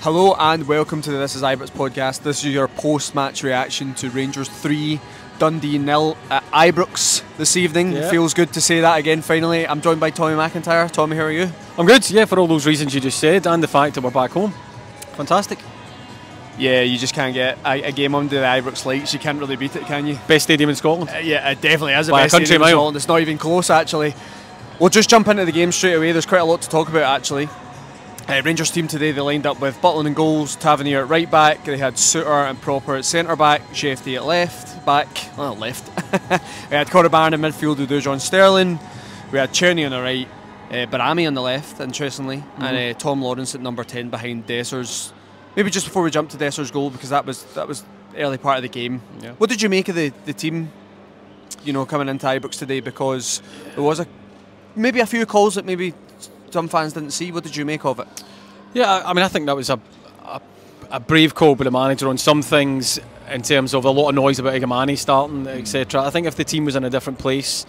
Hello and welcome to the This Is Ibrox podcast. This is your post-match reaction to Rangers 3, Dundee 0 at Ibrox this evening. Yeah. Feels good to say that again finally. I'm joined by Tommy McIntyre. Tommy, how are you? I'm good, yeah, for all those reasons you just said and the fact that we're back home. Fantastic. Yeah, you just can't get a game under the Ibrox lights. You can't really beat it, can you? Best stadium in Scotland. Yeah, it definitely is the By a best country stadium in mile. Scotland. It's not even close, actually. We'll just jump into the game straight away. There's quite a lot to talk about, actually. Rangers team today, they lined up with Butland in goals, Tavernier at right back, they had Suter and Proper at centre back, Shefty at left back, left. We had Cordoban in midfield with John Sterling, we had Cherny on the right, Barami on the left, interestingly, and Tom Lawrence at number 10 behind Dessers. Maybe just before we jump to Dessers' goal, because that was the early part of the game. Yeah. What did you make of the team, coming into Ibrox today? Because there was maybe a few calls that maybe some fans didn't see. What did you make of it? Yeah, I mean, I think that was a brave call by the manager on some things in terms of a lot of noise about Igamani starting, etc. I think if the team was in a different place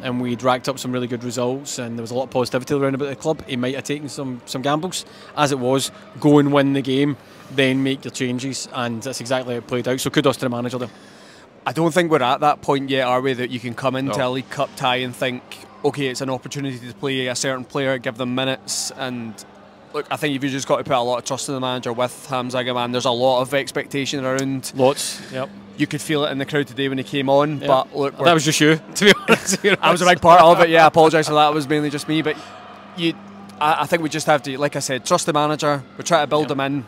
and we'd racked up some really good results and there was a lot of positivity around about the club, he might have taken some gambles. As it was, go and win the game, then make your changes, and that's exactly how it played out. So kudos to the manager there. I don't think we're at that point yet, are we, that you can come into a League Cup tie and think, okay, it's an opportunity to play a certain player, give them minutes, and look, I think you've just got to put a lot of trust in the manager with Hamza Gaman. There's a lot of expectation around. Lots, yep. You could feel it in the crowd today when he came on, but look... That was just you, to be honest. I was a big part of it, yeah, I apologise for that, it was mainly just me, but I think we just have to, like I said, trust the manager, we're trying to build him in.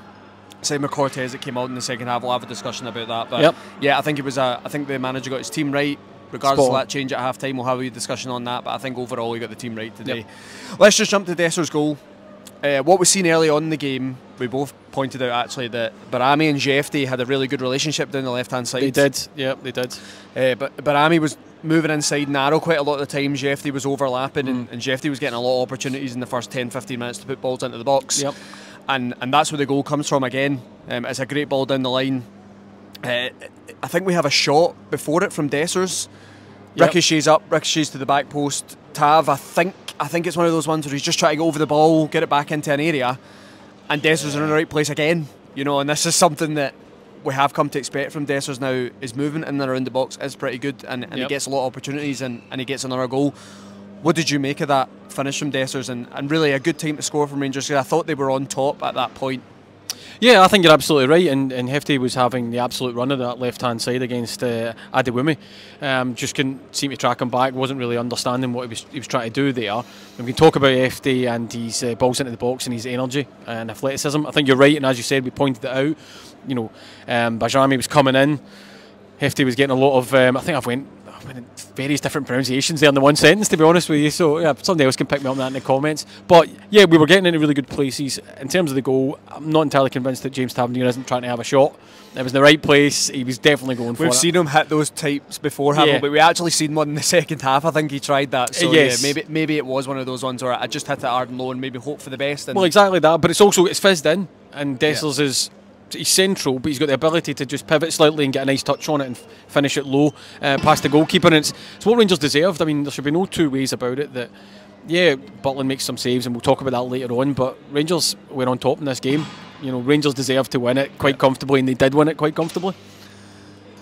Same with Cortez that came out in the second half. We'll have a discussion about that. But yeah, I think the manager got his team right. Regardless of that change at half time, we'll have a discussion on that. But I think overall he got the team right today. Let's just jump to Dessers' goal. What we've seen early on in the game, we both pointed out actually that Barami and Shefty had a really good relationship down the left hand side. They did, yeah, they did. But Barami was moving inside narrow quite a lot of the time. Shefty was overlapping and Shefty was getting a lot of opportunities in the first 10-15 minutes to put balls into the box. Yep. And that's where the goal comes from again. It's a great ball down the line. I think we have a shot before it from Dessers. Ricochets up, ricochets to the back post. Tav, I think it's one of those ones where he's just trying to go over the ball, get it back into an area, and Dessers is in the right place again. And this is something that we have come to expect from Dessers now. His movement in and around the box is pretty good, and he gets a lot of opportunities, and he gets another goal. What did you make of that finish from Dessers, and really a good time to score from Rangers? I thought they were on top at that point. Yeah, I think you're absolutely right, and Hefty was having the absolute run of that left-hand side against Adewumi. Just couldn't seem to track him back, wasn't really understanding what he was trying to do there. And we can talk about Hefty and his balls into the box and his energy and athleticism. I think you're right, and as you said, we pointed it out. Bajrami was coming in, Hefty was getting a lot of, I think I've went various different pronunciations there in the one sentence, to be honest with you, so yeah, somebody else can pick me up on that in the comments. But yeah, we were getting into really good places. In terms of the goal, I'm not entirely convinced that James Tavernier isn't trying to have a shot. It was in the right place, he was definitely going for it. We've seen him hit those types before, haven't we? But we actually seen one in the second half. I think he tried that, so yes. Yeah, maybe it was one of those ones where I just hit it hard and low and maybe hope for the best. Well, exactly that, but it's fizzed in, and Dessers is... He's central, but he's got the ability to just pivot slightly and get a nice touch on it and finish it low past the goalkeeper. And it's what Rangers deserved. I mean, there should be no two ways about it. That Butland makes some saves, and we'll talk about that later on. But Rangers were on top in this game. Rangers deserved to win it quite comfortably, and they did win it quite comfortably.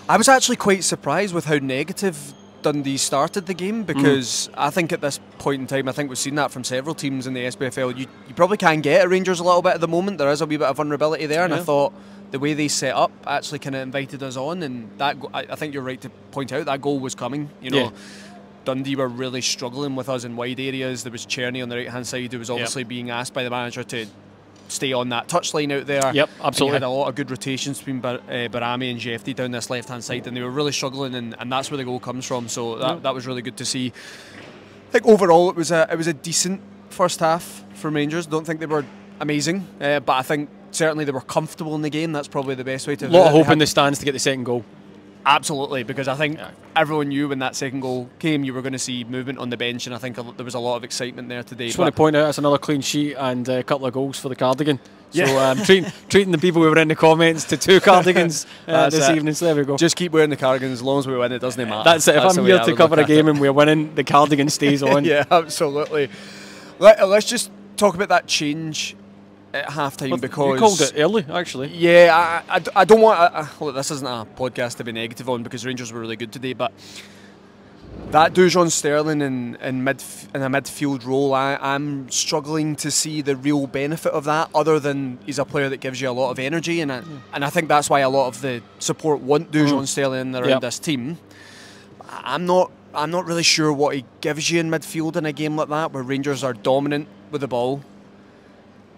I was actually quite surprised with how negative Dundee started the game, because I think at this point in time, I think we've seen that from several teams in the SPFL. You probably can get at Rangers a little bit at the moment. There is a wee bit of vulnerability there, and I thought the way they set up actually kind of invited us on, and that I think you're right to point out that goal was coming. Dundee were really struggling with us in wide areas. There was Cherny on the right hand side who was obviously being asked by the manager to stay on that touchline out there. Yep, absolutely. And he had a lot of good rotations between Barami and Shefty down this left hand side, and they were really struggling, and that's where the goal comes from. So that was really good to see. I think overall it was a decent first half from Rangers. Don't think they were amazing, but I think certainly they were comfortable in the game. That's probably the best way to. A lot of hope in the stands to get the second goal. Absolutely, because I think everyone knew when that second goal came, you were going to see movement on the bench, and I think there was a lot of excitement there today. Just want to point out it's another clean sheet and a couple of goals for the Cardigan. So treating the people who were in the comments to 2 cardigans this evening. So there we go. Just keep wearing the cardigan as long as we win. It doesn't matter. That's it. If I'm here to cover a game and we're winning, the cardigan stays on. Yeah, absolutely. Let's just talk about that change at half-time because... You called it early, actually. Yeah, I don't want... look, this isn't a podcast to be negative on because Rangers were really good today, but that Dujon Sterling in a midfield role, I'm struggling to see the real benefit of that, other than he's a player that gives you a lot of energy, and I think that's why a lot of the support want Dujon Sterling around this team. I'm not really sure what he gives you in midfield in a game like that, where Rangers are dominant with the ball.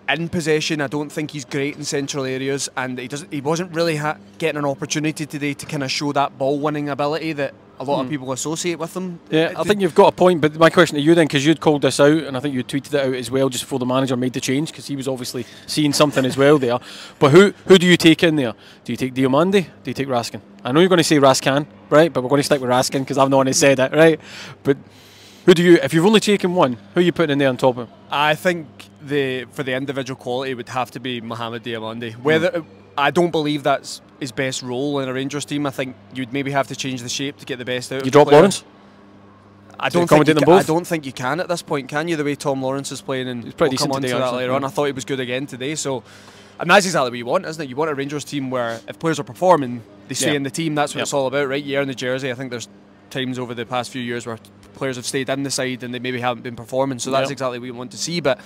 In possession, I don't think he's great in central areas, and he wasn't really getting an opportunity today to kind of show that ball-winning ability that a lot of people associate with him. Yeah, I think you've got a point, but my question to you then, because you'd called this out, and I think you tweeted it out as well just before the manager made the change, because he was obviously seeing something as well there. But who do you take in there? Do you take Diomande? Do you take Raskin? I know you're going to say Raskan, right? But we're going to stick with Raskin because I've not only said it, right? But who do you, if you've only taken one, who are you putting in there on top of him? I think for the individual quality, it would have to be Mohamed Diomande. Whether I don't believe that's his best role in a Rangers team. I think you'd maybe have to change the shape to get the best out of the player. You drop Lawrence? I don't think you can at this point, can you? The way Tom Lawrence is playing, and he's pretty we'll come on to that later on. I thought he was good again today. So, and that's exactly what you want, isn't it? You want a Rangers team where if players are performing, they stay in the team. That's what it's all about, right? Yeah, in the jersey. I think there's times over the past few years where players have stayed in the side and they maybe haven't been performing. So that's exactly what we want to see. But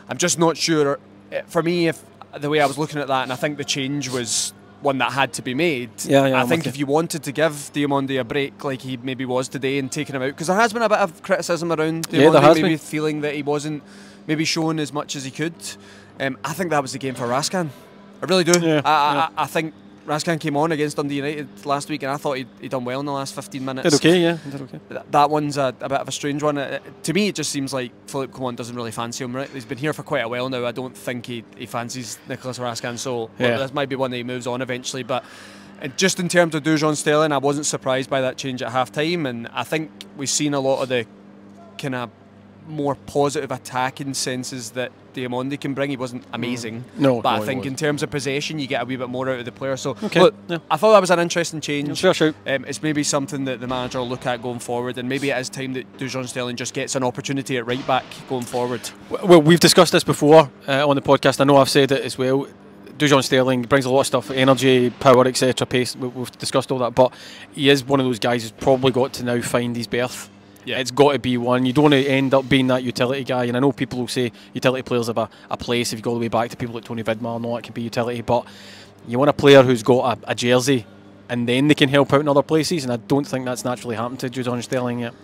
I'm just not sure. For me, if the way I was looking at that, and I think the change was one that had to be made. I think if you wanted to give Diomande a break like he maybe was today and taking him out, because there has been a bit of criticism around Diomande, maybe feeling that he wasn't maybe showing as much as he could. I think that was the game for Raskan. I really do. I think Raskan came on against Dundee United last week, and I thought he'd done well in the last 15 minutes. Did okay, yeah. Did okay. That one's a bit of a strange one. To me, it just seems like Philippe Coman doesn't really fancy him. Right, he's been here for quite a while now. I don't think he fancies Nicolas Raskan. So this might be one that he moves on eventually. But just in terms of Dujon Sterling, I wasn't surprised by that change at half time, and I think we've seen a lot of the kind of more positive attacking senses that Diomande can bring. He wasn't amazing, but I think in terms of possession, you get a wee bit more out of the player. So look, I thought that was an interesting change. Sure. It's maybe something that the manager will look at going forward, and maybe it is time that Dujon Sterling just gets an opportunity at right back going forward. Well, we've discussed this before on the podcast. I know I've said it as well. Dujon Sterling brings a lot of stuff, energy, power, etc., pace. We've discussed all that, but he is one of those guys who's probably got to now find his berth. It's got to be one. You don't want to end up being that utility guy, and I know people will say utility players have a place. If you go all the way back to people like Tony Vidmar and all that, can be utility, but you want a player who's got a jersey and then they can help out in other places, and I don't think that's naturally happened to Dujon Sterling yet.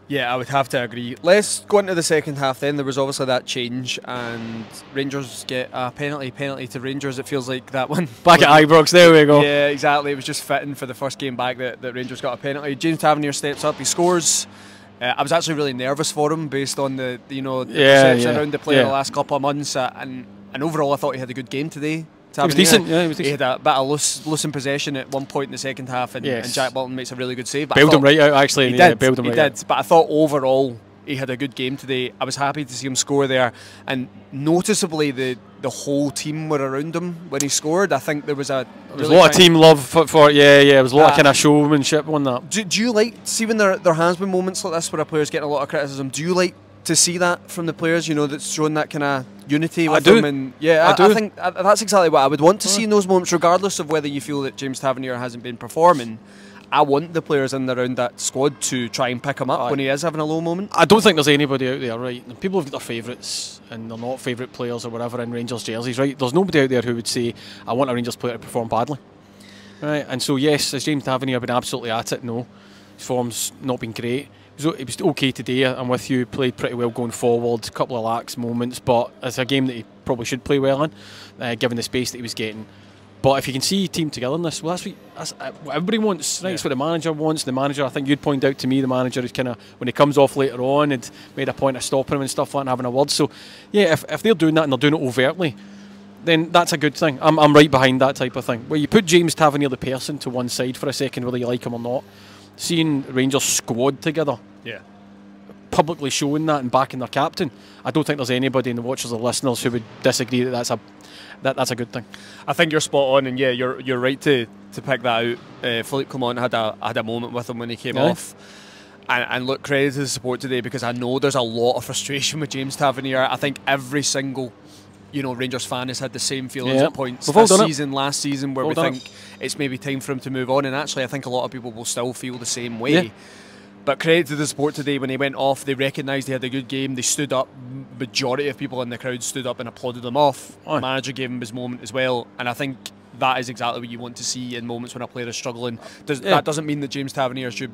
Yeah, I would have to agree. Let's go into the second half then. There was obviously that change, and Rangers get a penalty to Rangers. It feels like that one. Back at Ibrox, there we go. Yeah, exactly. It was just fitting for the first game back that Rangers got a penalty. James Tavernier steps up, he scores. I was actually really nervous for him based on the perception around the player the last couple of months, and overall I thought he had a good game today. He was decent, he was decent. He had a bit of loose in possession at one point in the second half, and Jack Bolton makes a really good save. Bailed him right out, actually. He did, but I thought overall he had a good game today. I was happy to see him score there, and noticeably the whole team were around him when he scored. I think there was a lot of team love for it. There was a lot of kind of showmanship on that. Do you like, see when there has been moments like this where a player's getting a lot of criticism, do you like to see that from the players, that's showing that kind of unity with them? And I think that's exactly what I would want to see in those moments, regardless of whether you feel that James Tavernier hasn't been performing. I want the players in and around that squad to try and pick him up when he is having a low moment. I don't think there's anybody out there, right? People have got their favourites and they're not favourite players or whatever in Rangers jerseys, right? There's nobody out there who would say, I want a Rangers player to perform badly. Right? And so yes, has James Tavernier been absolutely at it? No. His form's not been great. It was okay today, I'm with you, played pretty well going forward, a couple of lax moments, but it's a game that he probably should play well in, given the space that he was getting. But if you can see team togetherness, well, that's what everybody wants, right? It's what the manager wants. The manager, I think you'd point out to me, the manager is kind of, when he comes off later on, had made a point of stopping him and stuff like that and having a word. So, yeah, if they're doing that and they're doing it overtly, then that's a good thing. I'm right behind that type of thing. Where you put James Tavernier, the person, to one side for a second, whether you like him or not, seeing Rangers squad together, publicly showing that and backing their captain, I don't think there's anybody in the watchers or listeners who would disagree that that's a good thing. I think you're spot on, and you're right to pick that out. Philippe Coman had a moment with him when he came off, and look, credit to the support today, because I know there's a lot of frustration with James Tavernier. I think every single Rangers fan has had the same feelings at points last season, where we think it's maybe time for him to move on. And actually, I think a lot of people will still feel the same way. Yeah. But credit to the support today, when he went off, they recognised he had a good game. They stood up. Majority of people in the crowd stood up and applauded him off. The manager gave him his moment as well. And I think that is exactly what you want to see in moments when a player is struggling. That doesn't mean that James Tavernier should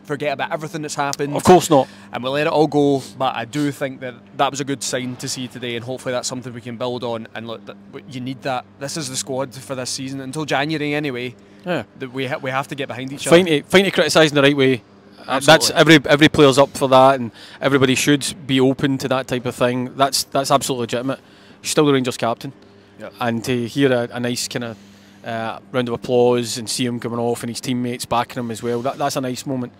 forget about everything that's happened. Of course not. And we'll let it all go. But I do think that was a good sign to see today, and hopefully that's something we can build on. And look, you need that. This is the squad for this season until January anyway. Yeah. That we have to get behind each other. Fine to criticise in the right way. That's every player's up for that, and everybody should be open to that type of thing. That's absolutely legitimate. He's still the Rangers captain, and to hear a nice kind of round of applause and see him coming off and his teammates backing him as well, that's a nice moment.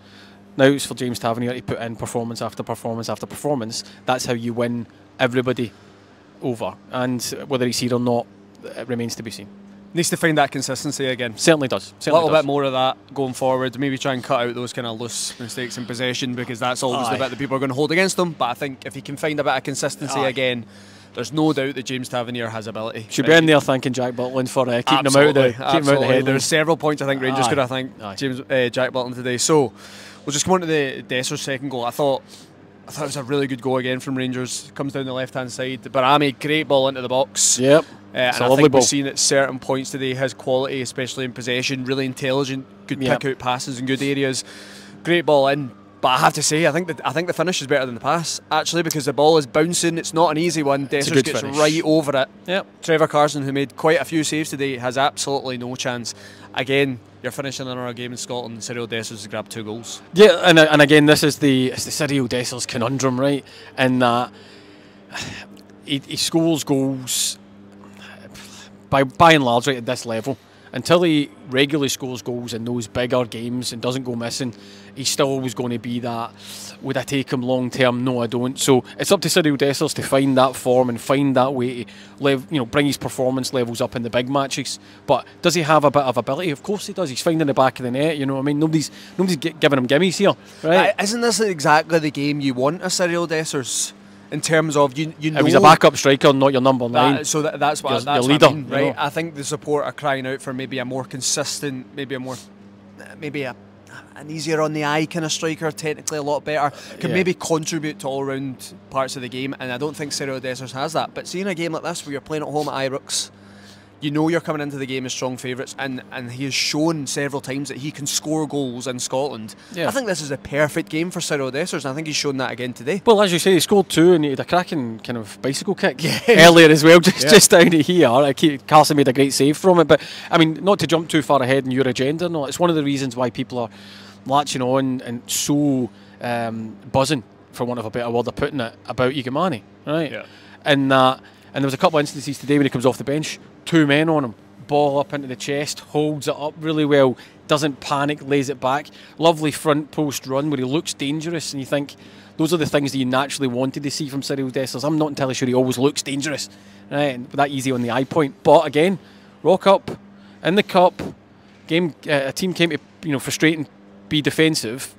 Now it's for James Tavernier to put in performance after performance after performance. That's how you win everybody over, and whether he's here or not, it remains to be seen. Needs to find that consistency again. Certainly does. A little bit more of that going forward. Maybe try and cut out those kind of loose mistakes in possession, because that's always the bit that people are going to hold against him. But I think if he can find a bit of consistency again, there's no doubt that James Tavernier has ability. Should be in there thanking Jack Butland for keeping him out of the head. There's several points I think Rangers could have thanked Jack Butland today. So we'll just come on to the Dessers second goal. I thought it was a really good goal again from Rangers. Comes down the left hand side. Barami, great ball into the box. Yep. And I think we've seen at certain points today his quality, especially in possession, really intelligent, good pick out passes in good areas. Great ball in. But I have to say, I think the finish is better than the pass, actually, because the ball is bouncing. It's not an easy one. Dessers gets right over it. Yep. Trevor Carson, who made quite a few saves today, has absolutely no chance. Again, you're finishing another game in Scotland. Cyriel Dessers has grabbed 2 goals. Yeah, and again, this is the Cyriel Dessers conundrum, right? In that he scores goals by and large right at this level. Until he regularly scores goals in those bigger games and doesn't go missing, he's still always going to be that, would I take him long term? No, I don't. So it's up to Cyriel Dessers to find that form and find that way to bring his performance levels up in the big matches. But does he have a bit of ability? Of course he does. He's finding the back of the net, you know what I mean? Nobody's giving him gimmies here, right? Isn't this exactly the game you want a Cyriel Dessers? In terms of you know, if he's a backup striker, not your number 9. That's what I mean, right? I think the support are crying out for maybe a more consistent, maybe an easier on the eye kind of striker, technically a lot better, can maybe contribute to all round parts of the game. And I don't think Cyriel Dessers has that. But seeing a game like this where you're playing at home at Ibrox, you know you're coming into the game as strong favourites, and he has shown several times that he can score goals in Scotland. Yeah. I think this is a perfect game for Cyriel Dessers, and I think he's shown that again today. Well, as you say, he scored 2 and he had a cracking kind of bicycle kick earlier as well, just down at here. Carson made a great save from it, but I mean, not to jump too far ahead in your agenda, no, it's one of the reasons why people are latching on and so buzzing, for want of a better word of putting it, about Igamani, right? Yeah. And there was a couple of instances today when he comes off the bench, 2 men on him, ball up into the chest, holds it up really well, doesn't panic, lays it back. Lovely front post run where he looks dangerous, and you think those are the things that you naturally wanted to see from Cyriel Dessers. I'm not entirely sure he always looks dangerous, right? And that easy on the eye point. But again, rock up in the cup game. A team came to frustrate and be defensive,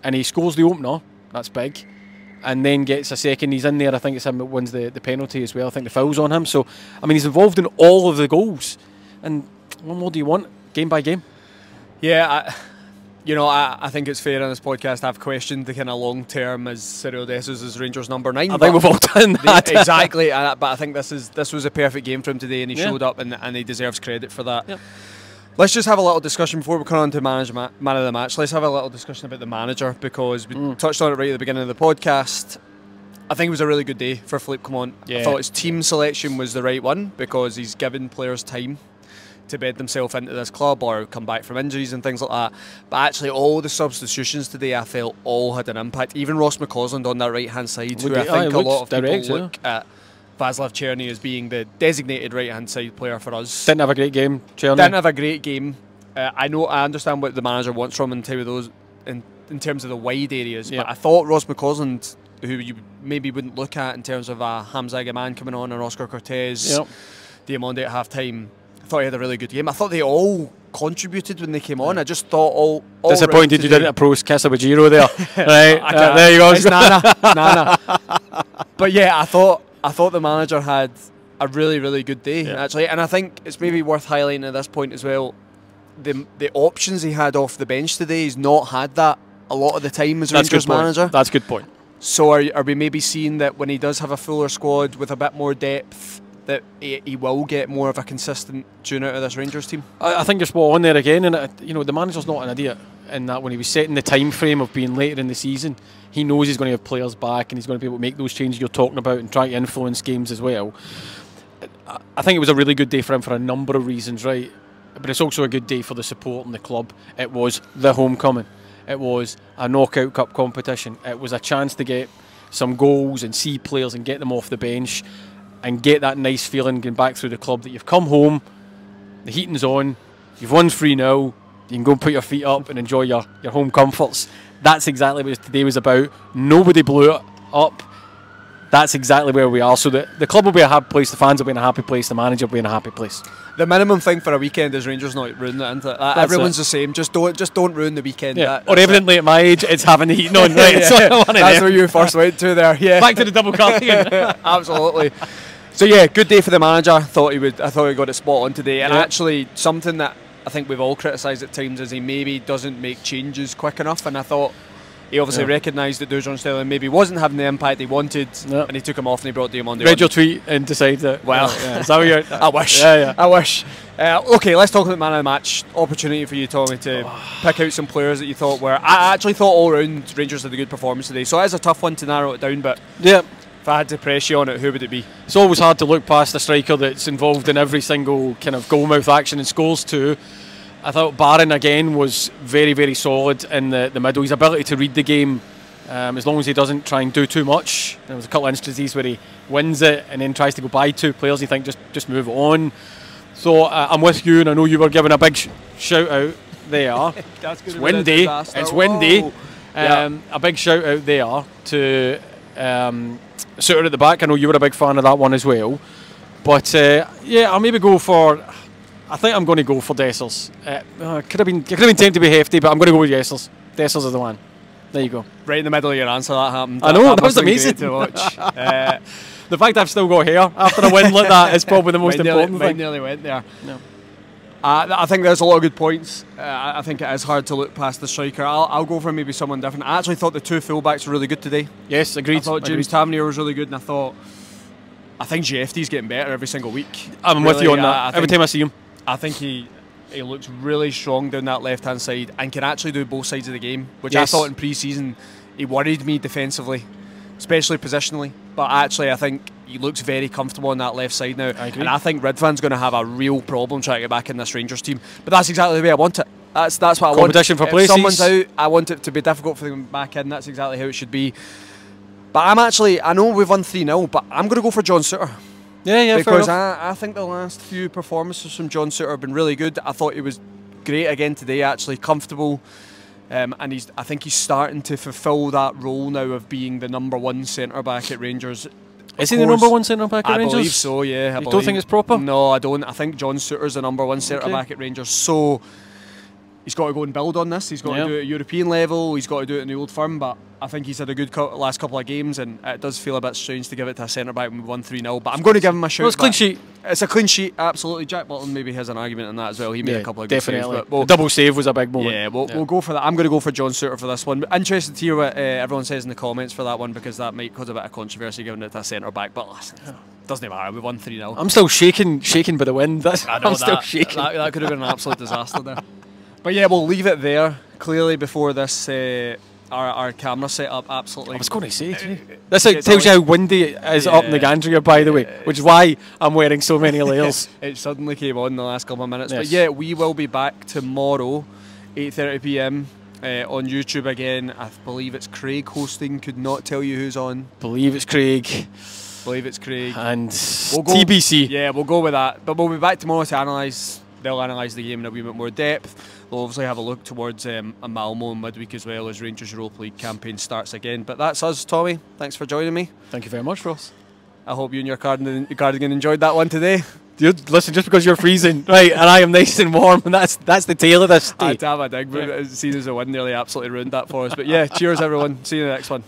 and he scores the opener. That's big. And then gets a second. He's in there. I think it's him that wins the penalty as well. I think the foul's on him. So, I mean, he's involved in all of the goals. And what more do you want? Game by game. Yeah, I think it's fair on this podcast I've questioned the kind of long term as Cyriel Dessers as Rangers number 9. I think we've all done that. Exactly. But I think this was a perfect game for him today, and he showed up, and he deserves credit for that. Yep. Let's just have a little discussion before we come on to man of the match. Let's have a little discussion about the manager, because we touched on it right at the beginning of the podcast. I think it was a really good day for Philippe Clement. I thought his team selection was the right one, because he's given players time to bed themselves into this club or come back from injuries and things like that. But actually, all the substitutions today, I felt all had an impact. Even Ross McCausland on that right hand side, who I think a lot of people look at Václav Černý as being the designated right-hand side player for us. Didn't have a great game, Černý. Didn't have a great game. I understand what the manager wants from him in terms of the wide areas, but I thought Ross McCausland, who you maybe wouldn't look at in terms of Hamza Agaman coming on and Oscar Cortez, Diamonde at half-time, I thought he had a really good game. I thought they all contributed when they came on. I just thought all disappointed you didn't approach Casabajiro there. Right, there you go. It's Nana. But yeah, I thought I thought the manager had a really, really good day, actually. And I think it's maybe worth highlighting at this point as well, the options he had off the bench today, he's not had that a lot of the time as Rangers manager. That's a good point. So are we maybe seeing that when he does have a fuller squad with a bit more depth, that he will get more of a consistent tune out of this Rangers team? I think you're spot on there again, and the manager's not an idiot in that when he was setting the time frame of being later in the season, he knows he's going to have players back and he's going to be able to make those changes you're talking about and try to influence games as well. I think it was a really good day for him for a number of reasons, right? But it's also a good day for the support and the club. It was the homecoming. It was a knockout cup competition. It was a chance to get some goals and see players and get them off the bench and get that nice feeling going back through the club that you've come home, the heating's on, you've won 3-0, you can go and put your feet up and enjoy your home comforts. That's exactly what today was about. Nobody blew it up. That's exactly where we are. So the club will be a happy place, the fans will be in a happy place, the manager will be in a happy place. The minimum thing for a weekend is Rangers not ruining it, isn't it? Everyone's the same. Just don't ruin the weekend. Yeah. Or evidently at my age, it's having the heating on. Right? That's where you first went to there. Yeah. Back to the double cardigan. Absolutely. So yeah, good day for the manager. I thought he got it spot on today. And actually, something that I think we've all criticised at times is he maybe doesn't make changes quick enough. And I thought he obviously recognised that Dujon Sterling maybe wasn't having the impact he wanted, and he took him off and he brought Diamond on. Read your tweet and decided that. Well, is that what you're? I wish. I wish. Okay, let's talk about man of the match. Opportunity for you, Tommy, to pick out some players that you thought were. I actually thought all round Rangers had a good performance today. So it is a tough one to narrow it down, but if I had to press you on it, who would it be? It's always hard to look past a striker that's involved in every single kind of goal-mouth action and scores too. I thought Barron again was very, very solid in the middle. His ability to read the game, as long as he doesn't try and do too much. There was a couple of instances where he wins it and then tries to go by two players. You think just move on. So I'm with you, and I know you were giving a big shout out there. It's windy. It's windy. A big shout out there to Suter at the back. I know you were a big fan of that one as well. But I'll maybe go for. I think I'm going to go for Dessers. Could have been tempted to be Hefty, but I'm going to go with Dessers. Dessers is the one. There you go. Right in the middle of your answer, that happened. I know, that was amazing to watch. The fact I've still got hair after a win like that is probably the most important thing. Mine nearly went there. No. I think there's a lot of good points. I think it is hard to look past the striker. I'll go for maybe someone different. I actually thought the two fullbacks were really good today. Yes, agreed. I thought James Tavernier was really good, and I think GFD's getting better every single week. I'm with you on that. Every time I see him. I think he looks really strong down that left-hand side and can actually do both sides of the game, which I thought in pre-season he worried me defensively, especially positionally. But actually I think he looks very comfortable on that left side now. And I think Ridvan's going to have a real problem trying to get back in this Rangers team. But that's exactly the way I want it. That's what I want. Competition for places. If someone's out, I want it to be difficult for them back in. That's exactly how it should be. But I know we've won 3-0, but I'm going to go for John Suter. Yeah, because I think the last few performances from John Suter have been really good. I thought he was great again today, actually comfortable, and I think he's starting to fulfil that role now of being the #1 centre back at Rangers. Is he the #1 centre back at Rangers? I believe so. Yeah. You don't think it's proper? No, I don't. I think John Suter's the #1 centre back at Rangers. So he's got to go and build on this. He's got to do it at European level. He's got to do it in the Old Firm. But I think he's had a good last couple of games, and it does feel a bit strange to give it to a centre back when we won 3-0. But I'm going to give him a shout. Well, it's a clean sheet. It's a clean sheet, absolutely. Jack Button maybe has an argument on that as well. He made a couple of good saves. But the double save was a big moment. Yeah, we'll go for that. I'm going to go for John Suter for this one. Interested to hear what everyone says in the comments for that one, because that might cause a bit of controversy giving it to a centre back. But listen, doesn't matter. We won 3-0. I'm still shaking by the wind. I'm still shaking. That could have been an absolute disaster there. But yeah, we'll leave it there. Clearly, before this, our camera setup absolutely. I was going to say, this tells you how windy it is up in the Gandria, by the way, which is why I'm wearing so many layers. It suddenly came on in the last couple of minutes. Yes. But yeah, we will be back tomorrow, 8:30 p.m. On YouTube again. I believe it's Craig hosting. Could not tell you who's on. Believe it's Craig. And TBC. Yeah, we'll go with that. But we'll be back tomorrow to analyse. They'll analyse the game in a wee bit more depth. We'll obviously have a look towards a Malmo in midweek as well, as Rangers Europa League campaign starts again. But that's us, Tommy. Thanks for joining me. Thank you very much, Ross. I hope you and your cardigan enjoyed that one today. Dude, listen, just because you're freezing, right, and I am nice and warm, and that's the tale of this day. I had to have a dig, but seeing as the wind nearly absolutely ruined that for us. But yeah, cheers everyone. See you in the next one.